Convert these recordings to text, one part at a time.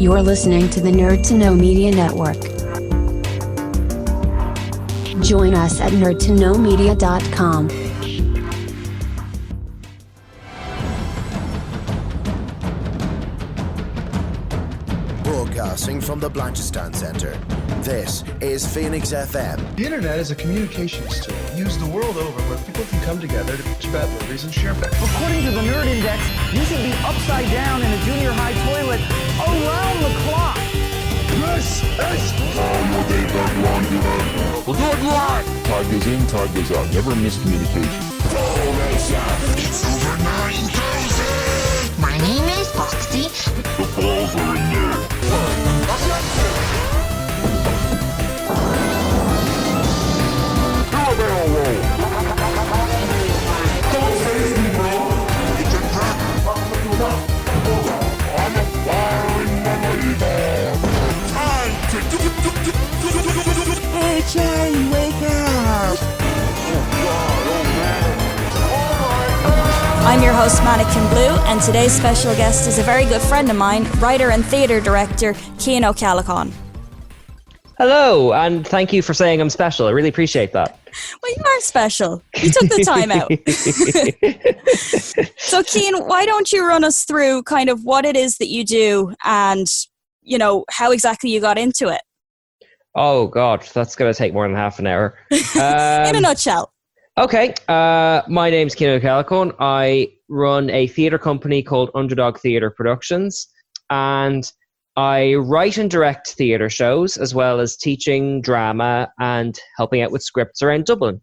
You're listening to the Nerd to Know Media Network. Join us at nerdtoknowmedia.com. Broadcasting from the Blanchistan Center, this is Phoenix FM. The internet is a communications tool used the world over where people can come together to bitch about movies and share facts. According to the Nerd Index, you should be upside down in a junior high toilet around the clock. This is We'll do it live! Time goes in, time goes out. Never miscommunication. It's over 9,000! My name is Foxy. The balls are in there. Do a barrel roll. Don't save me, bro. It's a trap. I'm a firing believer. Time to do. Hey, Charlie, wake up. I'm your host, Mannequin Blue, and today's special guest is a very good friend of mine, writer and theatre director, Cian O'Ceallachain. Hello, and thank you for saying I'm special. I really appreciate that. Well, you are special. You took the time out. So, Cian, why don't you run us through kind of what it is that you do and, you know, how exactly you got into it? Oh, God, that's going to take more than half an hour. In a nutshell. Okay, my name's Cian O'Ceallachain. I run a theatre company called Underdog Theatre Productions, and I write and direct theatre shows, as well as teaching drama and helping out with scripts around Dublin.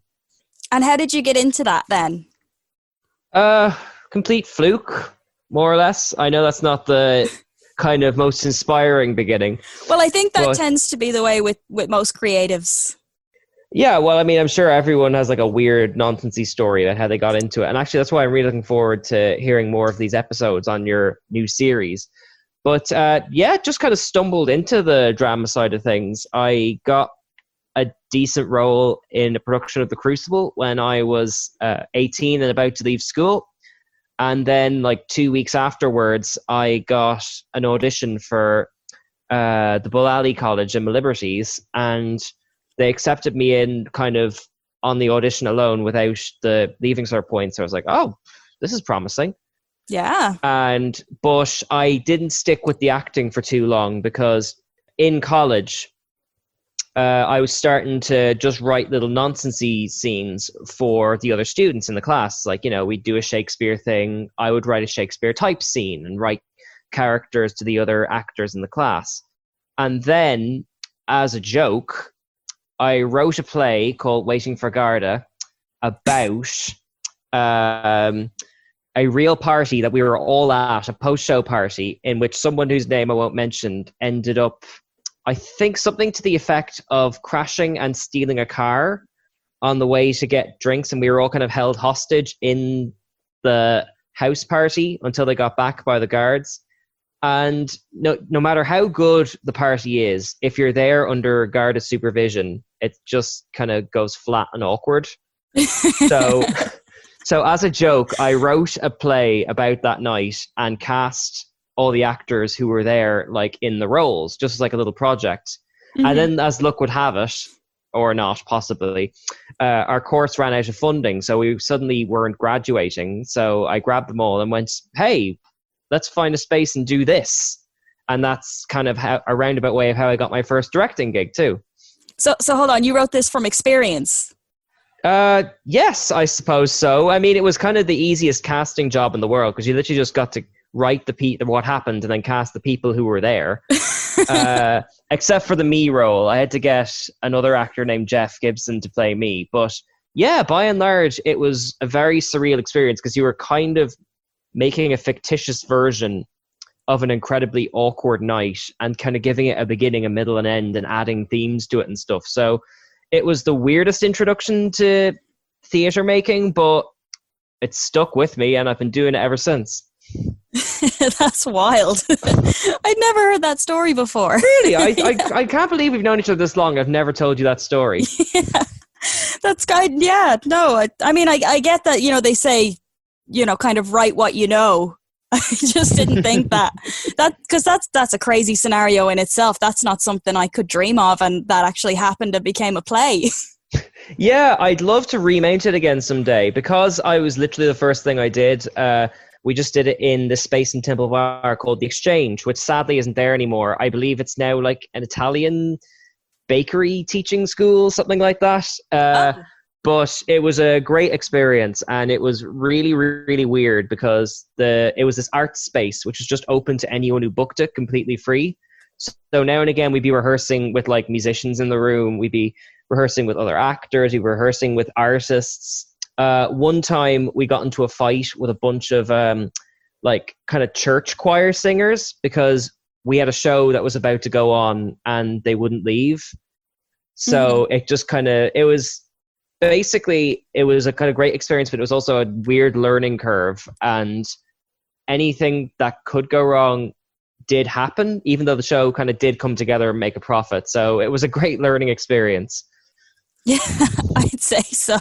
And how did you get into that then? Complete fluke, more or less. I know that's not the kind of most inspiring beginning. Well, I think that tends to be the way with most creatives. Yeah, well, I mean, I'm sure everyone has like a weird nonsensy story about how they got into it. And actually, that's why I'm really looking forward to hearing more of these episodes on your new series. But yeah, just kind of stumbled into the drama side of things. I got a decent role in a production of The Crucible when I was 18 and about to leave school. And then like 2 weeks afterwards, I got an audition for the Bull Alley College in Liberties, and they accepted me in kind of on the audition alone without the leaving cert points. So I was like, oh, this is promising. Yeah. But I didn't stick with the acting for too long because in college, I was starting to just write little nonsensy scenes for the other students in the class. Like, you know, we'd do a Shakespeare thing. I would write a Shakespeare type scene and write characters to the other actors in the class. And then, as a joke, I wrote a play called Waiting for Garda about a real party that we were all at, a post-show party, in which someone whose name I won't mention ended up, I think, something to the effect of crashing and stealing a car on the way to get drinks, and we were all kind of held hostage in the house party until they got back by the guards. And no matter how good the party is, if you're there under Garda supervision, it just kind of goes flat and awkward. So as a joke, I wrote a play about that night and cast all the actors who were there like in the roles, just as like a little project. Mm-hmm. And then, as luck would have it, or not possibly, our course ran out of funding, so we suddenly weren't graduating. So I grabbed them all and went, hey, let's find a space and do this. And that's kind of a roundabout way of how I got my first directing gig too. So hold on, you wrote this from experience? Yes, I suppose so. I mean, it was kind of the easiest casting job in the world because you literally just got to write what happened and then cast the people who were there. Except for the me role. I had to get another actor named Jeff Gibson to play me. But yeah, by and large, it was a very surreal experience because you were kind of making a fictitious version of an incredibly awkward night and kind of giving it a beginning, a middle, and end and adding themes to it and stuff. So it was the weirdest introduction to theatre making, but it stuck with me and I've been doing it ever since. That's wild. I'd never heard that story before. Really? I can't believe we've known each other this long. I've never told you that story. Yeah. That's kind. Yeah, no, I mean, I get that, you know, they say, you know, kind of write what you know. I just didn't think that because that's a crazy scenario in itself. That's not something I could dream of, and that actually happened and became a play. Yeah, I'd love to remount it again someday because I was literally the first thing I did. We just did it in the space in Temple Bar called The Exchange, which sadly isn't there anymore. I believe it's now like an Italian bakery teaching school, something like that. But it was a great experience, and it was really, really weird because it was this art space which was just open to anyone who booked it, completely free. So now and again, we'd be rehearsing with like musicians in the room. We'd be rehearsing with other actors. We'd be rehearsing with artists. One time we got into a fight with a bunch of like kind of church choir singers because we had a show that was about to go on and they wouldn't leave. So it just kind of, it was a kind of great experience, but it was also a weird learning curve, and anything that could go wrong did happen, even though the show kind of did come together and make a profit. So it was a great learning experience. Yeah, I'd say so.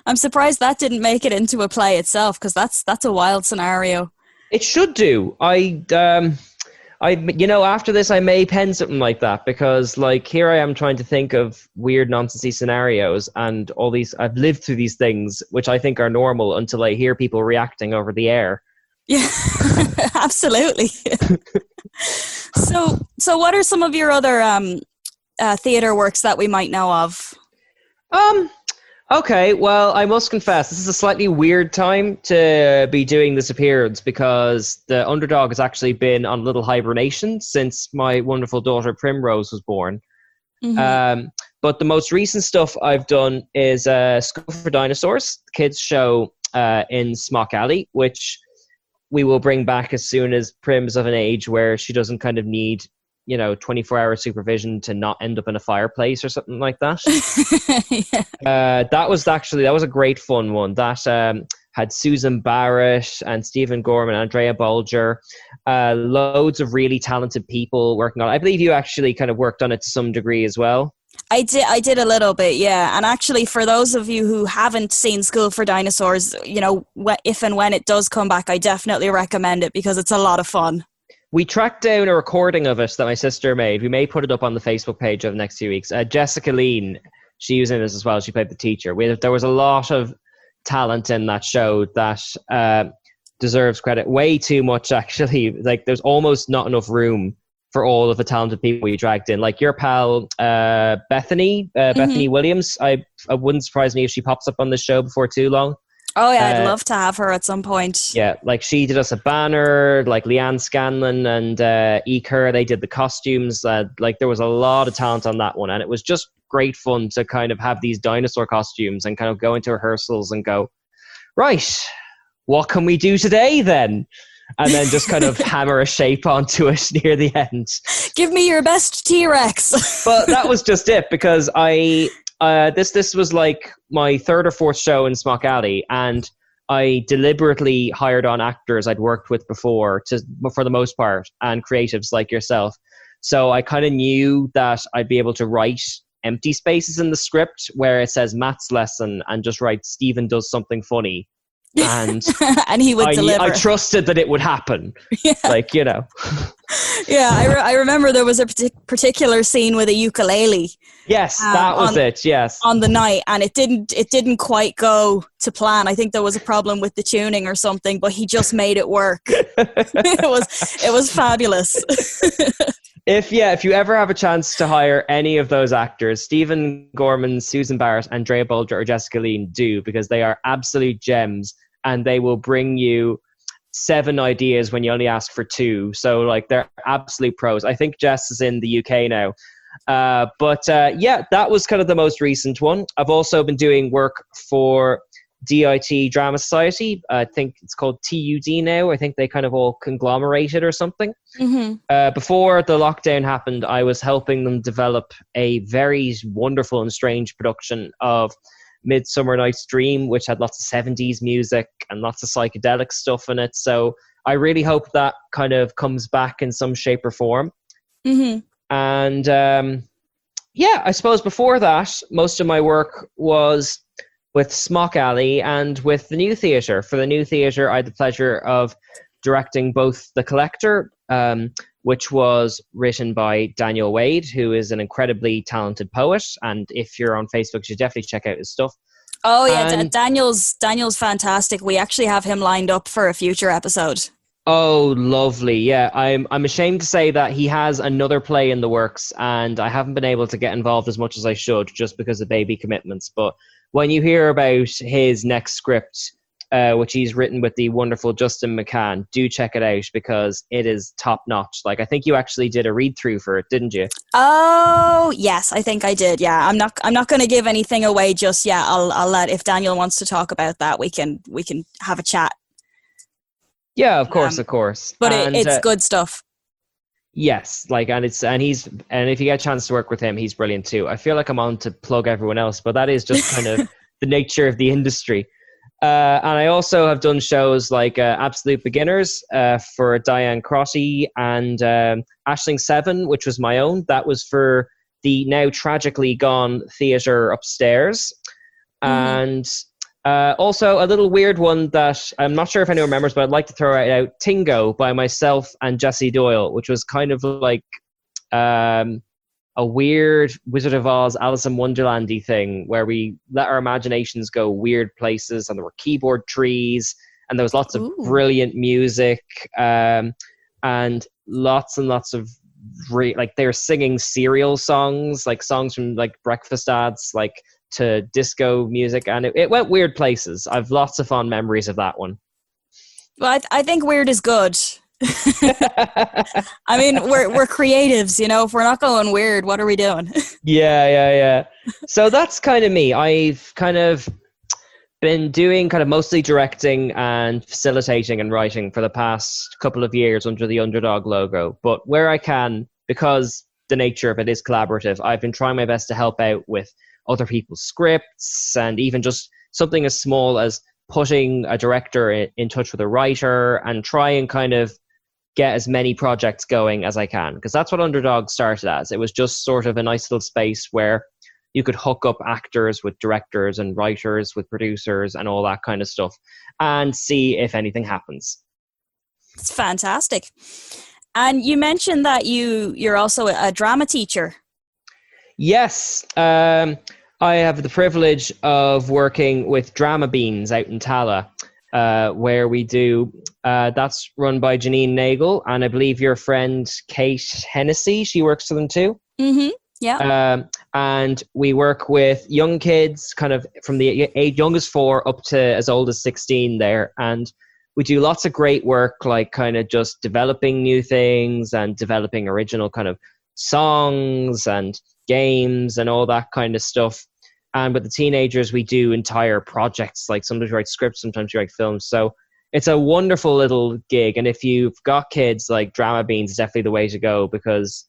I'm surprised that didn't make it into a play itself, because that's a wild scenario. It should do. After this, I may pen something like that, because like here I am trying to think of weird nonsensy scenarios, and all these, I've lived through these things, which I think are normal until I hear people reacting over the air. Yeah, absolutely. So what are some of your other theater works that we might know of? Okay, well, I must confess, this is a slightly weird time to be doing this appearance, because the Underdog has actually been on little hibernation since my wonderful daughter Primrose was born. But the most recent stuff I've done is School for Dinosaurs, the kids show in Smock Alley, which we will bring back as soon as Prim's of an age where she doesn't kind of need 24-hour supervision to not end up in a fireplace or something like that. Yeah. That was a great fun one. That had Susan Barrett and Stephen Gorman, Andrea Bulger, loads of really talented people working on it. I believe you actually kind of worked on it to some degree as well. I did a little bit, yeah. And actually, for those of you who haven't seen School for Dinosaurs, if and when it does come back, I definitely recommend it because it's a lot of fun. We tracked down a recording of it that my sister made. We may put it up on the Facebook page over the next few weeks. Jessica Lean, she was in this as well. She played the teacher. There was a lot of talent in that show that deserves credit. Way too much, actually. Like, there's almost not enough room for all of the talented people we dragged in. Like your pal, Bethany Williams. I wouldn't surprise me if she pops up on this show before too long. Oh yeah, I'd love to have her at some point. Yeah, like she did us a banner, like Leanne Scanlon and E. Kerr, they did the costumes. Like there was a lot of talent on that one, and it was just great fun to kind of have these dinosaur costumes and kind of go into rehearsals and go, right, what can we do today then? And then just kind of hammer a shape onto it near the end. Give me your best T-Rex. But that was just it, because this was like my third or fourth show in Smock Alley, and I deliberately hired on actors I'd worked with before, for the most part, and creatives like yourself. So I kind of knew that I'd be able to write empty spaces in the script where it says Matt's lesson and just write Stephen does something funny. And and he would deliver. I trusted that it would happen. Yeah. Yeah, I remember there was a particular scene with a ukulele. Yes, that was it. Yes, on the night, and it didn't quite go to plan. I think there was a problem with the tuning or something, but he just made it work. It was fabulous. If you ever have a chance to hire any of those actors, Stephen Gorman, Susan Barrett, Andrea Bulger, or Jessica Lean, do, because they are absolute gems, and they will bring you 7 ideas when you only ask for 2. So like they're absolute pros. I think Jess is in the UK now. But that was kind of the most recent one. I've also been doing work for DIT Drama Society. I think it's called TUD now. I think they kind of all conglomerated or something. Before the lockdown happened, I was helping them develop a very wonderful and strange production of Midsummer Night's Dream, which had lots of 70s music and lots of psychedelic stuff in it. So I really hope that kind of comes back in some shape or form. And I suppose before that, most of my work was with Smock Alley and with the New Theatre. For the New Theatre, I had the pleasure of directing both The Collector, which was written by Daniel Wade, who is an incredibly talented poet. And if you're on Facebook, you should definitely check out his stuff. Oh yeah, And- Daniel's fantastic. We actually have him lined up for a future episode. Oh, lovely. Yeah, I'm ashamed to say that he has another play in the works, and I haven't been able to get involved as much as I should just because of baby commitments. But when you hear about his next script, which he's written with the wonderful Justin McCann, do check it out because it is top notch. Like, I think you actually did a read through for it, didn't you? Oh yes, I think I did. Yeah, I'm not going to give anything away just yet. I'll let, if Daniel wants to talk about that, we can have a chat. Yeah, of course. But And, it's good stuff. Yes, like, and if you get a chance to work with him, he's brilliant too. I feel like I'm on to plug everyone else, but that is just kind of the nature of the industry. And I also have done shows like Absolute Beginners for Diane Crotty and Aisling 7, which was my own. That was for the now tragically gone theatre upstairs. And also a little weird one that I'm not sure if anyone remembers, but I'd like to throw it out, Tingo by myself and Jessie Doyle, which was kind of like a weird Wizard of Oz, Alice in Wonderland-y thing where we let our imaginations go weird places, and there were keyboard trees, and there was lots of brilliant music, and lots of like they were singing cereal songs, like songs from like breakfast ads, like to disco music, and it went weird places. I've lots of fond memories of that one. Well, I think weird is good. I mean, we're creatives, you know. If we're not going weird, what are we doing? Yeah. So that's kind of me. I've kind of been doing kind of mostly directing and facilitating and writing for the past couple of years under the Underdog logo. But where I can, because the nature of it is collaborative, I've been trying my best to help out with other people's scripts, and even just something as small as putting a director in touch with a writer and try and kind of get as many projects going as I can, because that's what Underdog started as. It was just sort of a nice little space where you could hook up actors with directors and writers with producers and all that kind of stuff and see if anything happens. It's fantastic. And you mentioned that you're also a drama teacher. Yes, I have the privilege of working with Drama Beans out in Tala, where we do, that's run by Janine Nagel, and I believe your friend Kate Hennessy, she works for them too. Mm-hmm. Yeah. And we work with young kids, kind of from the youngest 4 up to as old as 16 there. And we do lots of great work, like kind of just developing new things and developing original kind of songs and games and all that kind of stuff. And with the teenagers, we do entire projects, like sometimes we write scripts, sometimes we write films. So it's a wonderful little gig. And if you've got kids, like Drama Beans is definitely the way to go, because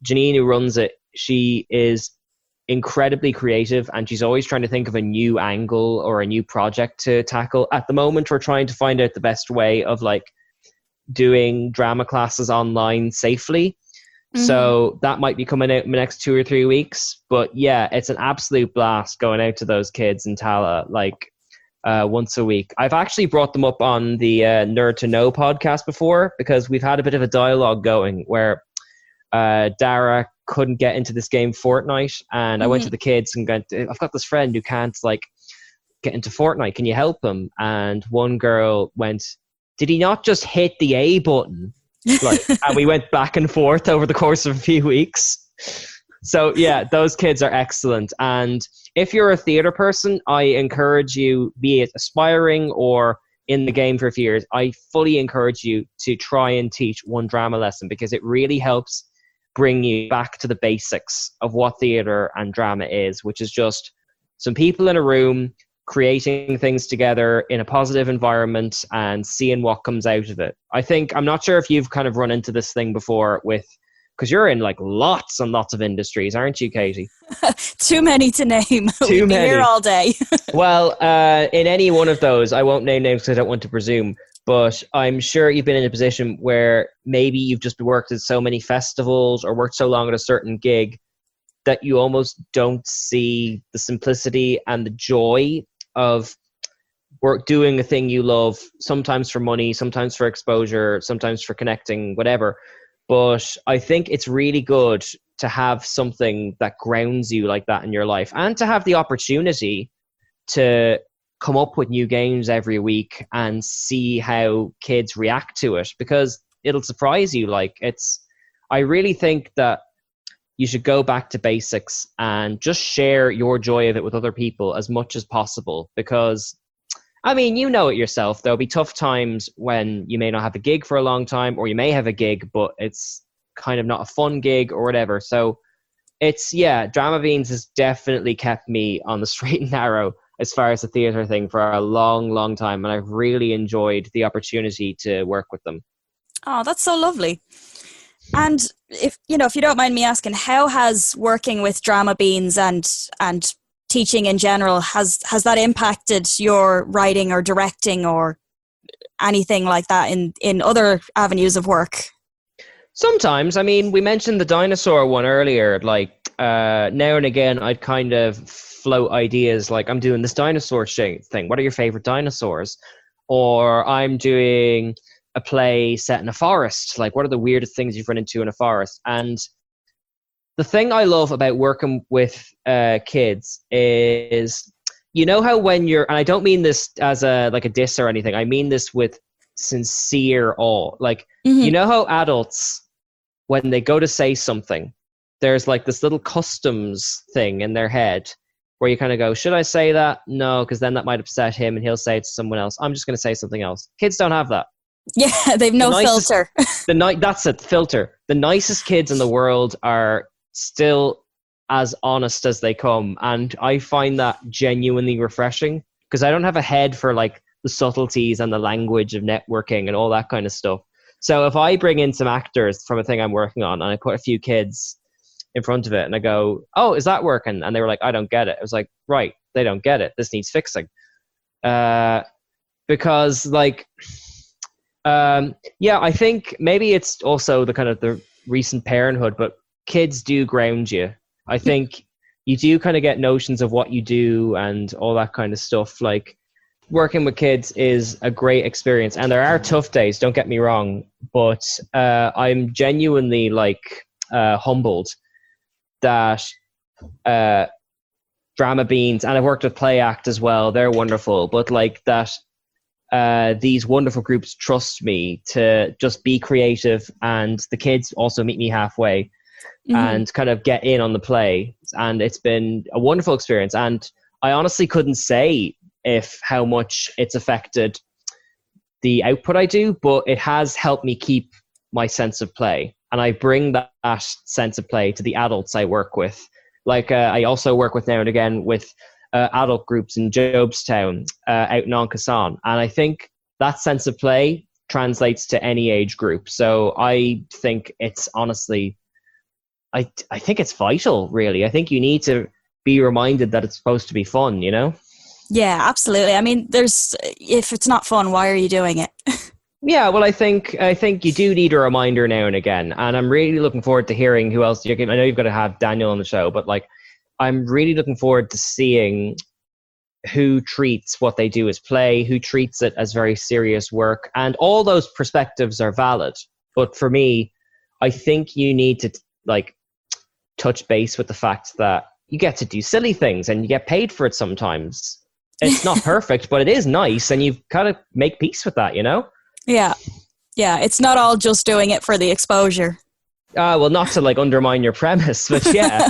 Janine, who runs it, she is incredibly creative, and she's always trying to think of a new angle or a new project to tackle. At the moment, we're trying to find out the best way of like doing drama classes online safely. So that might be coming out in the next 2 or 3 weeks. But yeah, it's an absolute blast going out to those kids in Tala, like once a week. I've actually brought them up on the Nerd to Know podcast before, because we've had a bit of a dialogue going where Dara couldn't get into this game Fortnite, and I went to the kids and went, I've got this friend who can't like get into Fortnite, can you help him? And one girl went, did he not just hit the A button? Like, and we went back and forth over the course of a few weeks. So yeah, those kids are excellent. And if you're a theater person, I encourage you, be it aspiring or in the game for a few years, I fully encourage you to try and teach one drama lesson, because it really helps bring you back to the basics of what theater and drama is, which is just some people in a room creating things together in a positive environment and seeing what comes out of it. I'm not sure if you've kind of run into this thing before with, because you're in like lots and lots of industries, aren't you, Katie? Too many to name. Too many. Here all day. Well, in any one of those, I won't name names because I don't want to presume, but I'm sure you've been in a position where maybe you've just worked at so many festivals or worked so long at a certain gig that you almost don't see the simplicity and the joy of work doing a thing you love, sometimes for money, sometimes for exposure, sometimes for connecting, whatever. But I think it's really good to have something that grounds you like that in your life, and to have the opportunity to come up with new games every week and see how kids react to it, because it'll surprise you. Like, I really think that you should go back to basics and just share your joy of it with other people as much as possible. Because, I mean, you know it yourself. There'll be tough times when you may not have a gig for a long time, or you may have a gig, but it's kind of not a fun gig or whatever. So Drama Beans has definitely kept me on the straight and narrow as far as the theatre thing for a long, long time. And I've really enjoyed the opportunity to work with them. Oh, that's so lovely. And if you don't mind me asking, how has working with Drama Beans and teaching in general, has that impacted your writing or directing or anything like that in other avenues of work? Sometimes. I mean, we mentioned the dinosaur one earlier. Like, now and again, I'd kind of float ideas like, I'm doing this dinosaur thing. What are your favorite dinosaurs? Or I'm doing a play set in a forest. Like, what are the weirdest things you've run into in a forest? And the thing I love about working with kids is, you know how when you're, and I don't mean this as a diss or anything, I mean this with sincere awe. Like, you know how adults, when they go to say something, there's like this little customs thing in their head where you kind of go, should I say that? No, because then that might upset him and he'll say it to someone else. I'm just going to say something else. Kids don't have that. Yeah, they've no filter. That's it, filter. The nicest kids in the world are still as honest as they come. And I find that genuinely refreshing, because I don't have a head for like the subtleties and the language of networking and all that kind of stuff. So if I bring in some actors from a thing I'm working on and I put a few kids in front of it and I go, oh, is that working? And they were like, I don't get it. I was like, right, they don't get it. This needs fixing. Because like, I think maybe it's also the kind of the recent parenthood, but kids do ground you. I think you do kind of get notions of what you do and all that kind of stuff. Like, working with kids is a great experience, and there are tough days, don't get me wrong, but I'm genuinely humbled that Drama Beans, and I've worked with Play Act as well, they're wonderful, but like that these wonderful groups trust me to just be creative, and the kids also meet me halfway and kind of get in on the play. And it's been a wonderful experience, and I honestly couldn't say how much it's affected the output I do, but it has helped me keep my sense of play, and I bring that sense of play to the adults I work with. Like, I also work with now and again with adult groups in Jobstown out in Auncassan, and I think that sense of play translates to any age group. So I think it's honestly, I think it's vital, really. I think you need to be reminded that it's supposed to be fun, you know? Yeah, absolutely. I mean, if it's not fun, why are you doing it? Yeah, well, I think you do need a reminder now and again, and I'm really looking forward to hearing who else I know you've got to have Daniel on the show, but like, I'm really looking forward to seeing who treats what they do as play, who treats it as very serious work, and all those perspectives are valid. But for me, I think you need to like touch base with the fact that you get to do silly things and you get paid for it sometimes. It's not perfect, but it is nice, and you've got to make peace with that, you know? Yeah. It's not all just doing it for the exposure. Well, not to like undermine your premise, but yeah.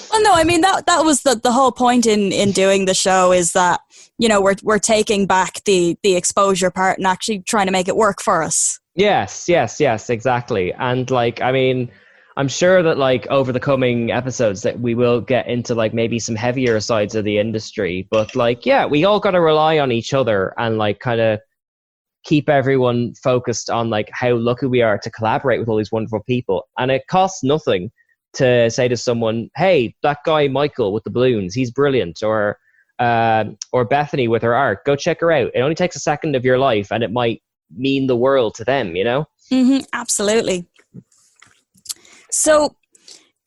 Well, no, I mean, that was the whole point in doing the show, is that, you know, we're taking back the exposure part and actually trying to make it work for us. Yes, exactly. And like, I mean, I'm sure that like over the coming episodes that we will get into like maybe some heavier sides of the industry, but like, yeah, we all got to rely on each other and like kind of keep everyone focused on like how lucky we are to collaborate with all these wonderful people. And it costs nothing to say to someone, hey, that guy Michael with the balloons, he's brilliant, or Bethany with her art, go check her out. It only takes a second of your life and it might mean the world to them, you know? Absolutely. So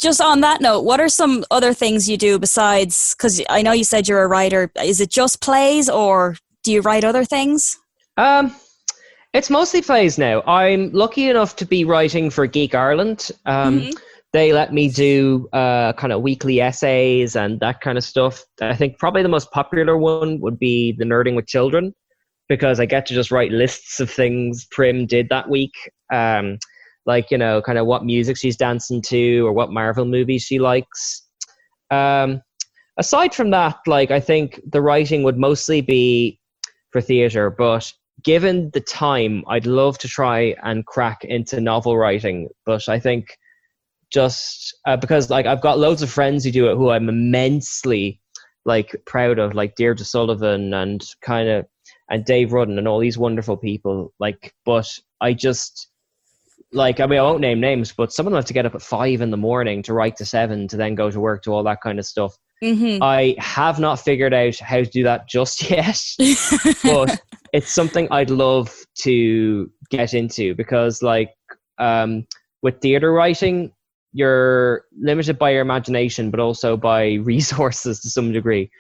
just on that note, what are some other things you do besides, because I know you said you're a writer, is it just plays or do you write other things? It's mostly plays now. I'm lucky enough to be writing for Geek Ireland. They let me do kind of weekly essays and that kind of stuff. I think probably the most popular one would be the Nerding with Children, because I get to just write lists of things Prim did that week. Like, you know, kind of what music she's dancing to or what Marvel movies she likes. Aside from that, like, I think the writing would mostly be for theatre, but given the time, I'd love to try and crack into novel writing. But I think just because, like, I've got loads of friends who do it who I'm immensely, like, proud of, like Deirdre Sullivan and and Dave Rudden and all these wonderful people. Like, but I just, like, I mean, I won't name names, but some of them have to get up at 5 a.m. to write to 7 to then go to work, to all that kind of stuff. I have not figured out how to do that just yet, but it's something I'd love to get into, because, like, with theatre writing, you're limited by your imagination, but also by resources to some degree.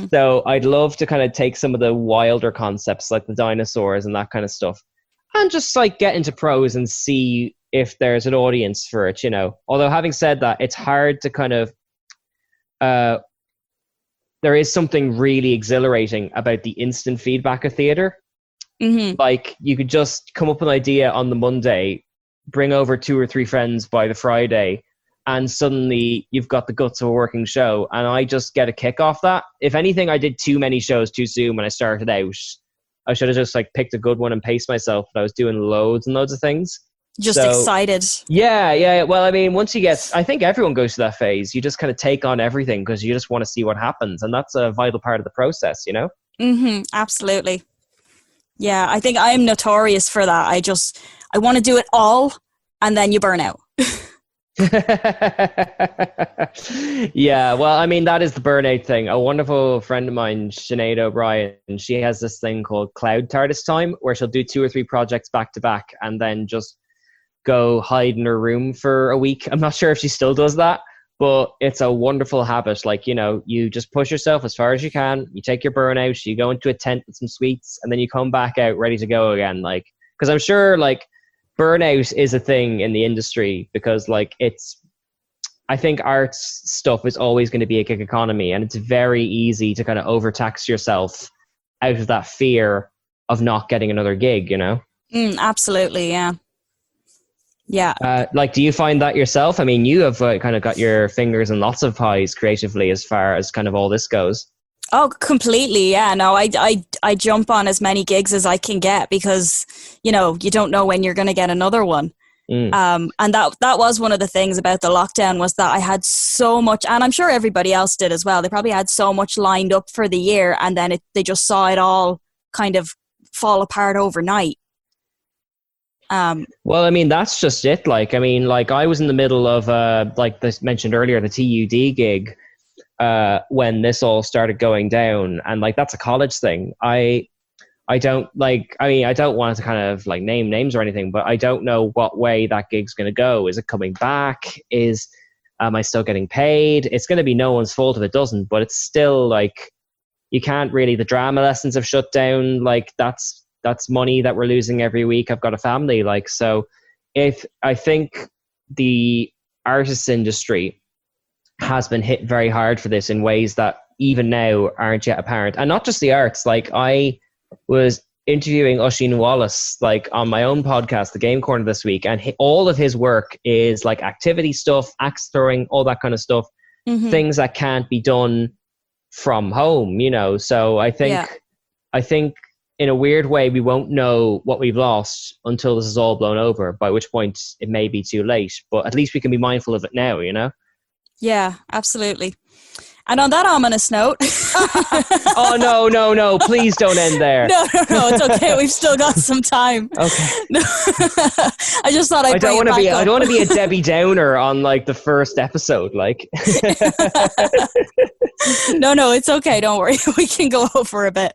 So I'd love to kind of take some of the wilder concepts, like the dinosaurs and that kind of stuff, and just, like, get into prose and see if there's an audience for it, you know. Although, having said that, it's hard to kind of there is something really exhilarating about the instant feedback of theatre. Like, you could just come up with an idea on the Monday, bring over 2 or 3 friends by the Friday, and suddenly you've got the guts of a working show. And I just get a kick off that. If anything, I did too many shows too soon when I started out. I should have just, like, picked a good one and paced myself, but I was doing loads and loads of things. Just excited. Yeah. Well, I mean, once you get, I think everyone goes through that phase. You just kind of take on everything because you just want to see what happens. And that's a vital part of the process, you know? Absolutely. Yeah, I think I'm notorious for that. I want to do it all, and then you burn out. Yeah, well, I mean, that is the burnout thing. A wonderful friend of mine, Sinead O'Brien, she has this thing called Cloud TARDIS time, where she'll do 2 or 3 projects back to back and then just go hide in her room for a week. I'm not sure if she still does that, but it's a wonderful habit. Like, you know, you just push yourself as far as you can, you take your burnout, you go into a tent with some sweets, and then you come back out ready to go again. Like, because I'm sure, like, burnout is a thing in the industry, because, like, I think arts stuff is always going to be a gig economy, and it's very easy to kind of overtax yourself out of that fear of not getting another gig, you know? Absolutely, yeah. Yeah. Like, do you find that yourself? I mean, you have kind of got your fingers in lots of pies creatively as far as kind of all this goes. Oh, completely. Yeah. No, I jump on as many gigs as I can get, because, you know, you don't know when you're going to get another one. And that was one of the things about the lockdown, was that I had so much, and I'm sure everybody else did as well. They probably had so much lined up for the year, and then they just saw it all kind of fall apart overnight. Well, I mean, that's just it. Like, I mean, like, I was in the middle of, like this mentioned earlier, the TUD gig, when this all started going down, and, like, that's a college thing. I don't, like, I mean, I don't want to kind of, like, name names or anything, but I don't know what way that gig's going to go. Is it coming back? Am I still getting paid? It's going to be no one's fault if it doesn't, but it's still, like, you can't really, the drama lessons have shut down. Like, that's money that we're losing every week. I've got a family, like, so I think the artists industry has been hit very hard for this in ways that even now aren't yet apparent. And not just the arts. Like, I was interviewing Oisin Wallace, like, on my own podcast, The Game Corner, this week, and all of his work is, like, activity stuff, axe throwing, all that kind of stuff, things that can't be done from home, you know. So I think in a weird way, we won't know what we've lost until this is all blown over, by which point it may be too late. But at least we can be mindful of it now, you know? Yeah, absolutely. And on that ominous note... Oh, no. Please don't end there. No, it's okay. We've still got some time. Okay. No. I just thought I don't want to be a Debbie Downer on, like, the first episode, like. No, it's okay. Don't worry. We can go over a bit.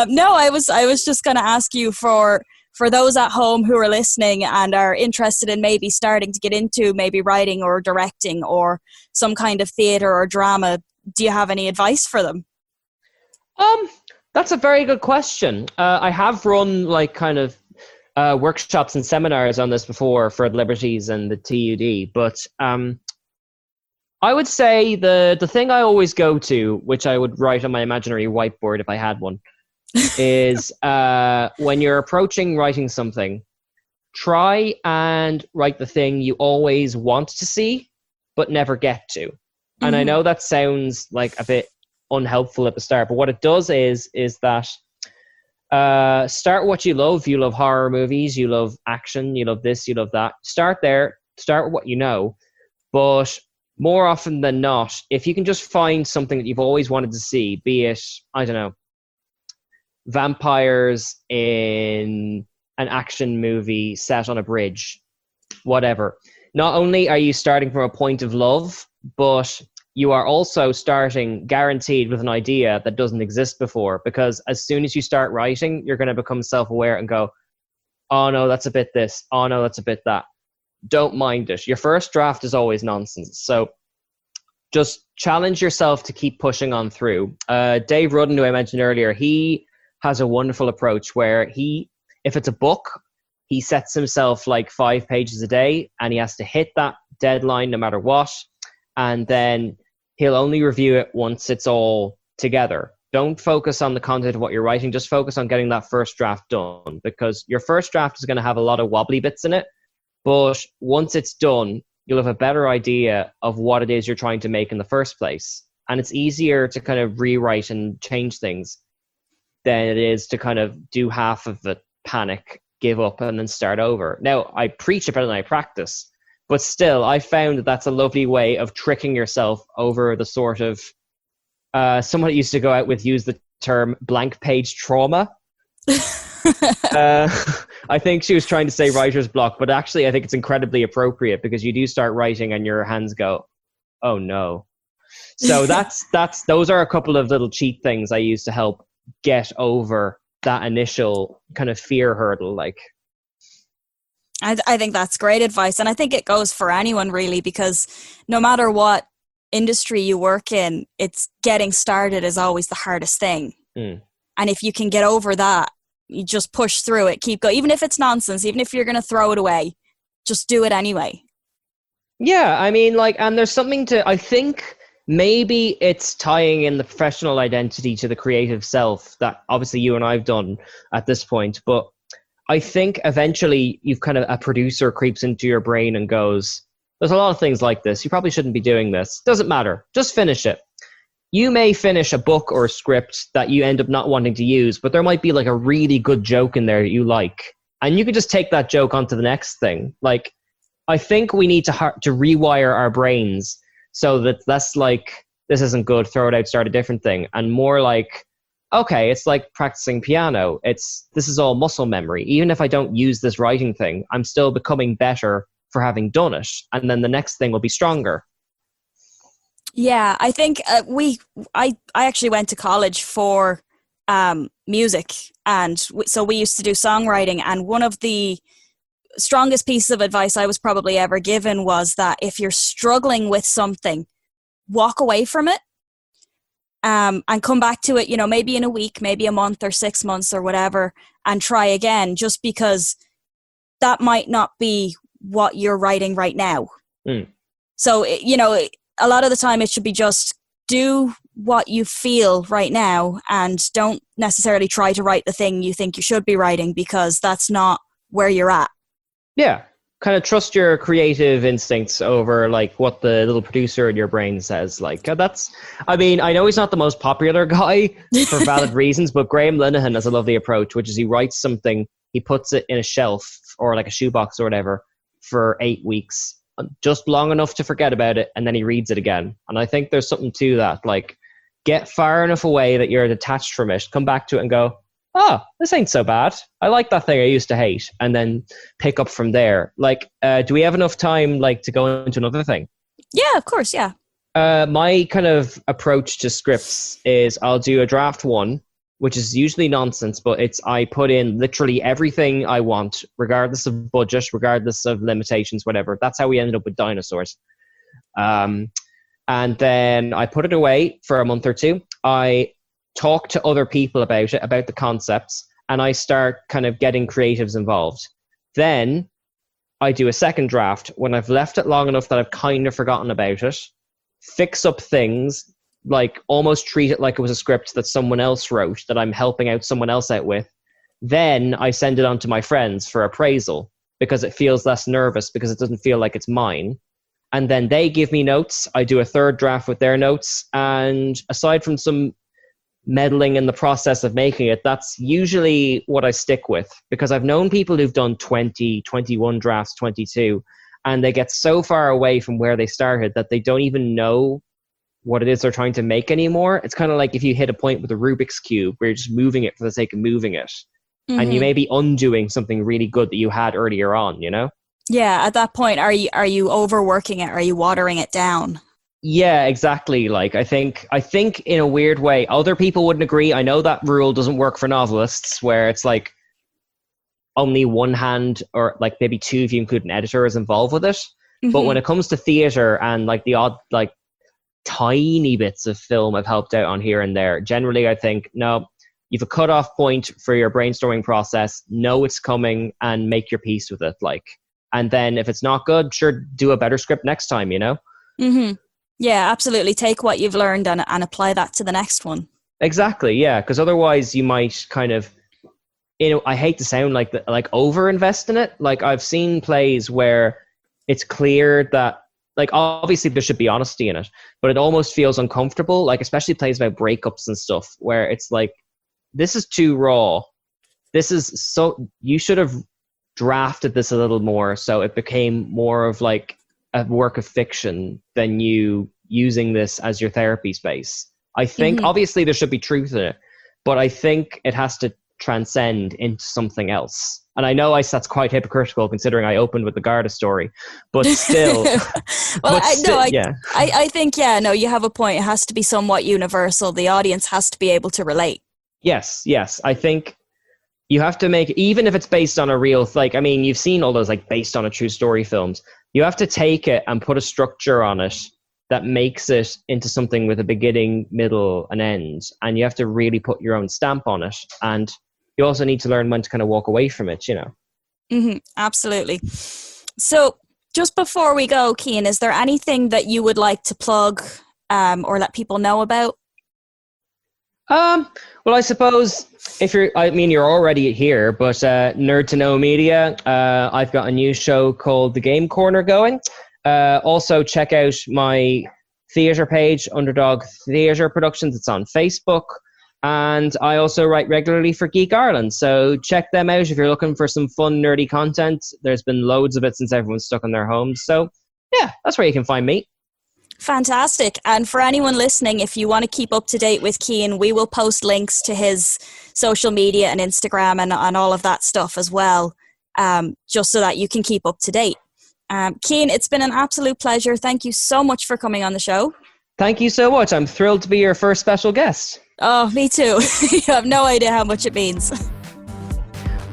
No, I was just going to ask you for for those at home who are listening and are interested in maybe starting to get into maybe writing or directing or some kind of theatre or drama, do you have any advice for them? That's a very good question. I have run like kind of workshops and seminars on this before for the Liberties and the TUD, but I would say the thing I always go to, which I would write on my imaginary whiteboard if I had one, is when you're approaching writing something, try and write the thing you always want to see but never get to. And I know that sounds like a bit unhelpful at the start, but what it does is that start what you love. You love horror movies, you love action, you love this, you love that. Start there, start with what you know. But more often than not, if you can just find something that you've always wanted to see, be it, I don't know, vampires in an action movie set on a bridge, whatever. Not only are you starting from a point of love, but you are also starting guaranteed with an idea that doesn't exist before, because as soon as you start writing, you're going to become self-aware and go, oh no, that's a bit this. Oh no, that's a bit that. Don't mind it. Your first draft is always nonsense. So just challenge yourself to keep pushing on through. Dave Rudden, who I mentioned earlier, he has a wonderful approach where if it's a book, he sets himself like 5 pages a day and he has to hit that deadline no matter what. And then he'll only review it once it's all together. Don't focus on the content of what you're writing. Just focus on getting that first draft done, because your first draft is going to have a lot of wobbly bits in it. But once it's done, you'll have a better idea of what it is you're trying to make in the first place. And it's easier to kind of rewrite and change things than it is to kind of do half of it, panic, give up, and then start over. Now, I preach it better than I practice. But still, I found that that's a lovely way of tricking yourself over the sort of, someone used to go out with, use the term blank page trauma. I think she was trying to say writer's block, but actually I think it's incredibly appropriate, because you do start writing and your hands go, oh no. So those are a couple of little cheat things I use to help get over that initial kind of fear hurdle. Like, I think that's great advice. And I think it goes for anyone really, because no matter what industry you work in, it's getting started is always the hardest thing. And if you can get over that, you just push through it, keep going. Even if it's nonsense, even if you're going to throw it away, just do it anyway. Yeah, I mean, like, and there's something to, I think maybe it's tying in the professional identity to the creative self that obviously you and I've done at this point, but I think eventually you've kind of, a producer creeps into your brain and goes, there's a lot of things like this. You probably shouldn't be doing this. Doesn't matter. Just finish it. You may finish a book or a script that you end up not wanting to use, but there might be like a really good joke in there that you like. And you can just take that joke onto the next thing. Like, I think we need to rewire our brains so that less like, this isn't good, throw it out, start a different thing. And more like, okay, it's like practicing piano. This is all muscle memory. Even if I don't use this writing thing, I'm still becoming better for having done it. And then the next thing will be stronger. Yeah, I think I actually went to college for music. And so we used to do songwriting. And one of the strongest pieces of advice I was probably ever given was that if you're struggling with something, walk away from it. And come back to it, maybe in a week, maybe a month or 6 months or whatever, and try again, just because that might not be what you're writing right now. So, a lot of the time it should be just do what you feel right now and don't necessarily try to write the thing you think you should be writing, because that's not where you're at. Yeah. Kind of trust your creative instincts over like what the little producer in your brain says. Like, I know he's not the most popular guy for valid reasons, but Graham Linehan has a lovely approach, which is he writes something, he puts it in a shelf or like a shoebox or whatever for 8 weeks, just long enough to forget about it, and then he reads it again. And I think there's something to that. Like, get far enough away that you're detached from it, come back to it and go, oh, this ain't so bad. I like that thing I used to hate, and then pick up from there. Like, do we have enough time, like, to go into another thing? Yeah, of course, yeah. My kind of approach to scripts is I'll do a draft 1, which is usually nonsense, but I put in literally everything I want, regardless of budget, regardless of limitations, whatever. That's how we ended up with dinosaurs. And then I put it away for a month or two. I talk to other people about it, about the concepts, and I start kind of getting creatives involved. Then I do a second draft when I've left it long enough that I've kind of forgotten about it, fix up things, like almost treat it like it was a script that someone else wrote, that I'm helping out someone else out with. Then I send it on to my friends for appraisal because it feels less nervous, because it doesn't feel like it's mine. And then they give me notes. I do a third draft with their notes. And aside from some meddling in the process of making it, that's usually what I stick with, because I've known people who've done 20, 21 drafts, 22, and they get so far away from where they started that they don't even know what it is they're trying to make anymore. It's kind of like if you hit a point with a Rubik's Cube where you're just moving it for the sake of moving it. Mm-hmm. And you may be undoing something really good that you had earlier on, you know? Yeah, at that point, are you overworking it? Are you watering it down? Yeah, exactly. Like, I think in a weird way, other people wouldn't agree. I know that rule doesn't work for novelists, where it's like only one hand, or like maybe two if you include an editor, is involved with it. Mm-hmm. But when it comes to theater and like the odd, like tiny bits of film I've helped out on here and there, generally I think, no, you've a cutoff point for your brainstorming process, know it's coming, and make your peace with it. Like, and then if it's not good, sure, do a better script next time, you know? Mm-hmm. Yeah, absolutely. Take what you've learned and apply that to the next one. Exactly, yeah, because otherwise you might kind of, you know, I hate to sound like over-invest in it. Like, I've seen plays where it's clear that, like, obviously there should be honesty in it, but it almost feels uncomfortable, like especially plays about breakups and stuff, where it's like, this is too raw. This is so, you should have drafted this a little more so it became more of like a work of fiction than you using this as your therapy space. I think obviously there should be truth in it, but I think it has to transcend into something else. And I know that's quite hypocritical considering I opened with the Garda story, but still. Well, I think, you have a point. It has to be somewhat universal. The audience has to be able to relate. Yes. I think you have to make, even if it's based on a real, like, I mean, you've seen all those like based on a true story films. You have to take it and put a structure on it that makes it into something with a beginning, middle, and end. And you have to really put your own stamp on it. And you also need to learn when to kind of walk away from it, you know? Mm-hmm, absolutely. So just before we go, Cian, is there anything that you would like to plug or let people know about? Well, I suppose you're already here, but Nerd to Know Media, I've got a new show called The Game Corner going. Also check out my theatre page, Underdog Theatre Productions. It's on Facebook. And I also write regularly for Geek Ireland, so check them out if you're looking for some fun, nerdy content. There's been loads of it since everyone's stuck in their homes. So, yeah, that's where you can find me. Fantastic. And for anyone listening, if you want to keep up to date with Cian, we will post links to his social media and Instagram and all of that stuff as well, just so that you can keep up to date. Cian, it's been an absolute pleasure. Thank you so much for coming on the show. Thank you so much. I'm thrilled to be your first special guest. Oh, me too. You have no idea how much it means.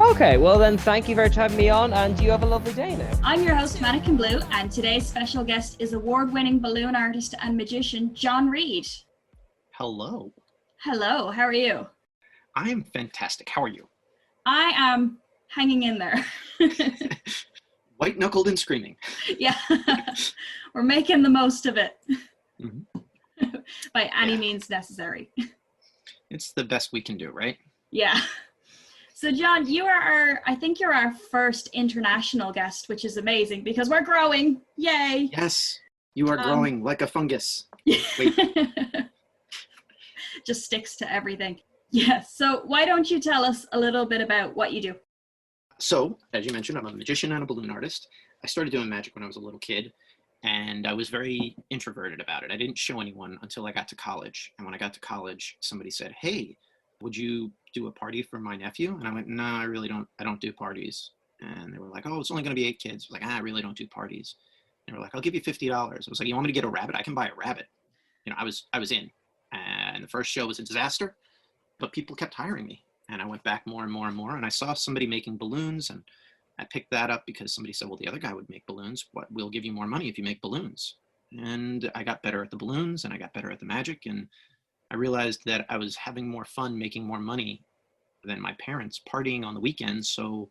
Okay, well then, thank you very much for having me on, and you have a lovely day now. I'm your host, Mannequin Blue, and today's special guest is award-winning balloon artist and magician, John Reed. Hello. Hello, how are you? I am fantastic. How are you? I am hanging in there. White-knuckled and screaming. Yeah, we're making the most of it. Mm-hmm. By any means necessary. It's the best we can do, right? Yeah. So John, I think you're our first international guest, which is amazing because we're growing. Yay. Yes, you are growing like a fungus. Wait. Just sticks to everything. Yeah. So why don't you tell us a little bit about what you do? So, as you mentioned, I'm a magician and a balloon artist. I started doing magic when I was a little kid. And I was very introverted about it. I didn't show anyone until I got to college. And when I got to college, somebody said, "Hey, would you do a party for my nephew?" And I went, "No, I really don't. I don't do parties." And they were like, "Oh, it's only going to be 8 kids." I was like, "I really don't do parties." And they were like, "I'll give you $50." I was like, "You want me to get a rabbit? I can buy a rabbit." You know, I was in. And the first show was a disaster. but people kept hiring me. And I went back more and more and more. And I saw somebody making balloons. And I picked that up because somebody said, well, the other guy would make balloons. We'll give you more money if you make balloons. And I got better at the balloons and I got better at the magic. And I realized that I was having more fun making more money than my parents partying on the weekends. So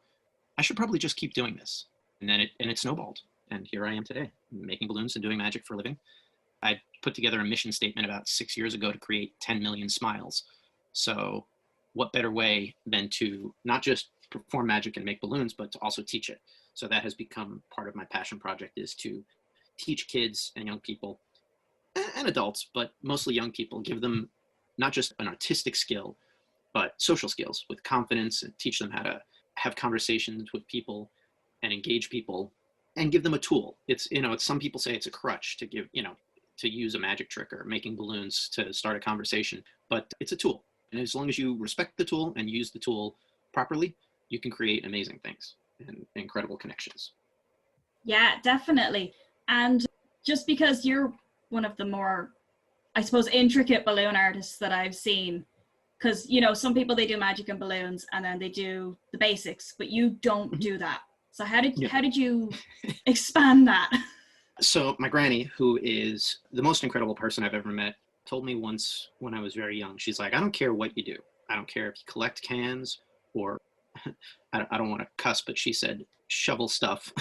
I should probably just keep doing this. And then it snowballed. And here I am today, making balloons and doing magic for a living. I put together a mission statement about 6 years ago to create 10 million smiles. So what better way than to not just perform magic and make balloons, but to also teach it. So that has become part of my passion project, is to teach kids and young people and adults, but mostly young people, give them not just an artistic skill, but social skills with confidence, and teach them how to have conversations with people and engage people and give them a tool. It's, some people say it's a crutch to give, to use a magic trick or making balloons to start a conversation, but it's a tool. And as long as you respect the tool and use the tool properly, you can create amazing things and incredible connections. Yeah, definitely. And just because you're one of the more, I suppose, intricate balloon artists that I've seen, because, some people, they do magic and balloons and then they do the basics, but you don't do that. So how did you expand that? So my granny, who is the most incredible person I've ever met, told me once when I was very young, she's like, I don't care what you do. I don't care if you collect cans or I don't want to cuss, but she said, shovel stuff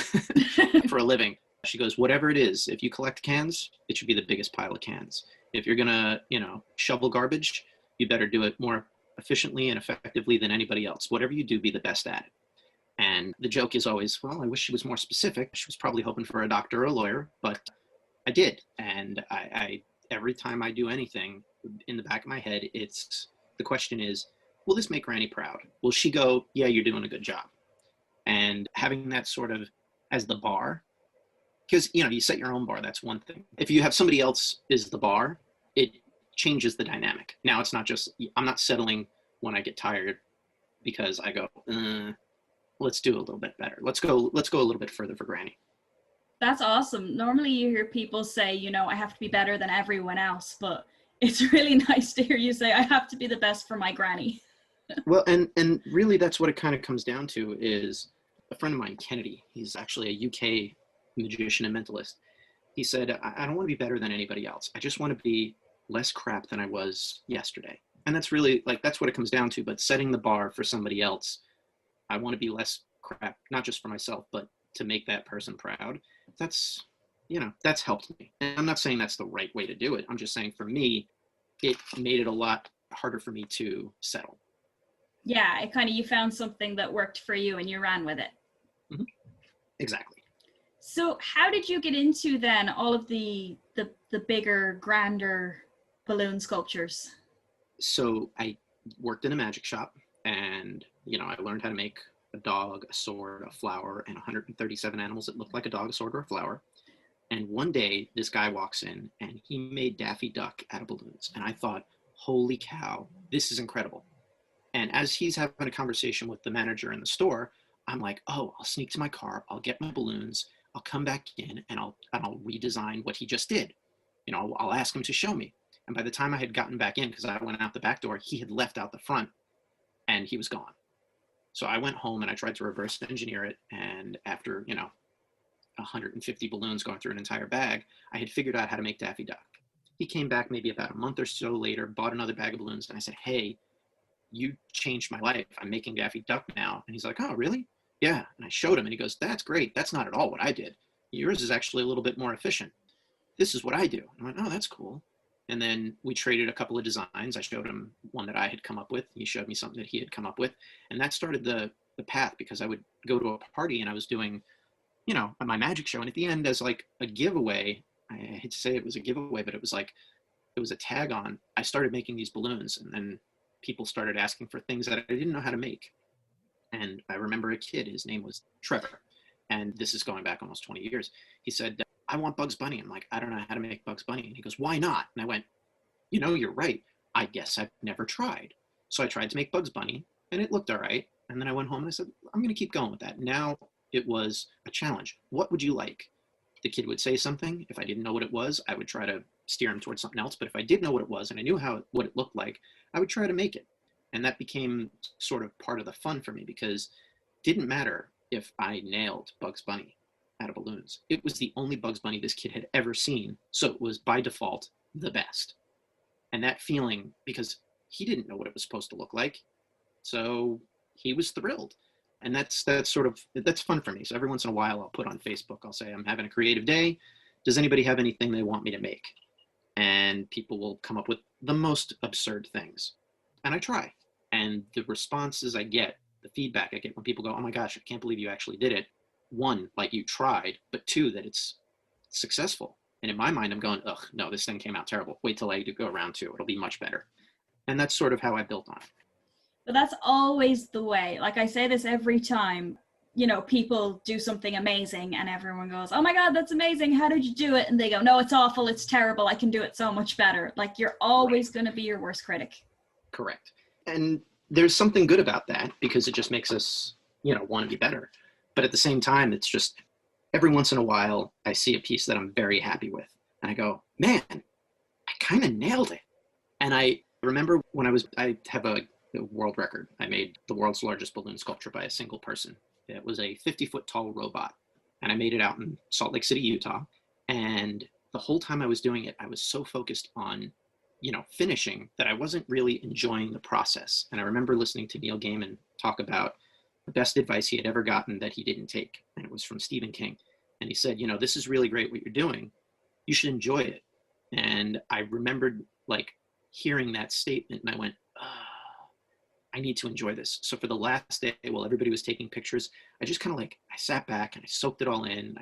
for a living. She goes, whatever it is, if you collect cans, it should be the biggest pile of cans. If you're going to, shovel garbage, you better do it more efficiently and effectively than anybody else. Whatever you do, be the best at it. And the joke is always, well, I wish she was more specific. She was probably hoping for a doctor or a lawyer, but I did. And I every time I do anything, in the back of my head, the question is, will this make Granny proud? Will she go, yeah, you're doing a good job? And having that sort of as the bar, because, you set your own bar, that's one thing. If you have somebody else is the bar, it changes the dynamic. Now it's not just, I'm not settling when I get tired because I go, let's do a little bit better. Let's go a little bit further for Granny. That's awesome. Normally you hear people say, I have to be better than everyone else, but it's really nice to hear you say, I have to be the best for my granny. Well, and really that's what it kind of comes down to. Is a friend of mine, Kennedy, he's actually a UK magician and mentalist. He said, I don't want to be better than anybody else. I just want to be less crap than I was yesterday. And that's really, that's what it comes down to. But setting the bar for somebody else, I want to be less crap, not just for myself, but to make that person proud. That's helped me. And I'm not saying that's the right way to do it. I'm just saying, for me, it made it a lot harder for me to settle. Yeah, you found something that worked for you and you ran with it. Mm-hmm. Exactly. So how did you get into then all of the bigger, grander balloon sculptures? So I worked in a magic shop, and I learned how to make a dog, a sword, a flower, and 137 animals that looked like a dog, a sword, or a flower. And one day this guy walks in and he made Daffy Duck out of balloons. And I thought, holy cow, this is incredible. And as he's having a conversation with the manager in the store, I'm like, oh, I'll sneak to my car, I'll get my balloons, I'll come back in and I'll redesign what he just did. I'll ask him to show me. And by the time I had gotten back in, because I went out the back door, he had left out the front and he was gone. So I went home and I tried to reverse engineer it. And after, 150 balloons going through an entire bag, I had figured out how to make Daffy Duck. He came back maybe about a month or so later, bought another bag of balloons, and I said, hey, you changed my life. I'm making Daffy Duck now. And he's like, oh, really? Yeah. And I showed him and he goes, that's great. That's not at all what I did. Yours is actually a little bit more efficient. This is what I do. I went, oh, that's cool. And then we traded a couple of designs. I showed him one that I had come up with. He showed me something that he had come up with. And that started the path, because I would go to a party and I was doing, my magic show. And at the end, as like a giveaway, I hate to say it was a giveaway, but it was a tag on. I started making these balloons, and then people started asking for things that I didn't know how to make. And I remember a kid, his name was Trevor. And this is going back almost 20 years. He said, I want Bugs Bunny. I'm like, I don't know how to make Bugs Bunny. And he goes, why not? And I went, you're right. I guess I've never tried. So I tried to make Bugs Bunny and it looked all right. And then I went home and I said, I'm going to keep going with that. Now it was a challenge. What would you like? The kid would say something. If I didn't know what it was, I would try to steer him towards something else. But if I did know what it was and I knew what it looked like, I would try to make it. And that became sort of part of the fun for me, because it didn't matter if I nailed Bugs Bunny out of balloons. It was the only Bugs Bunny this kid had ever seen. So it was by default the best. And that feeling, because he didn't know what it was supposed to look like, so he was thrilled. And that's fun for me. So every once in a while I'll put on Facebook, I'll say, I'm having a creative day. Does anybody have anything they want me to make? And people will come up with the most absurd things. And I try. And the responses I get, the feedback I get when people go, oh my gosh, I can't believe you actually did it. One, like you tried, but two, that it's successful. And in my mind, I'm going, ugh, no, this thing came out terrible. Wait till I do go around two. It'll be much better. And that's sort of how I built on it. But that's always the way. Like I say this every time, you know, people do something amazing and everyone goes, oh my God, that's amazing. How did you do it? And they go, no, it's awful. It's terrible. I can do it so much better. Like you're always going to be your worst critic. Correct. And there's something good about that, because it just makes us, you know, want to be better. But at the same time, it's just every once in a while I see a piece that I'm very happy with and I go, man, I kind of nailed it. And I remember when I have a world record. I made the world's largest balloon sculpture by a single person. It was a 50-foot tall robot. And I made it out in Salt Lake City, Utah. And the whole time I was doing it, I was so focused on, you know, finishing that I wasn't really enjoying the process. And I remember listening to Neil Gaiman talk about the best advice he had ever gotten that he didn't take. And it was from Stephen King. And he said, you know, this is really great what you're doing. You should enjoy it. And I remembered like hearing that statement and I went, I need to enjoy this. So for the last day, while everybody was taking pictures, I just kind of like, I sat back and I soaked it all in.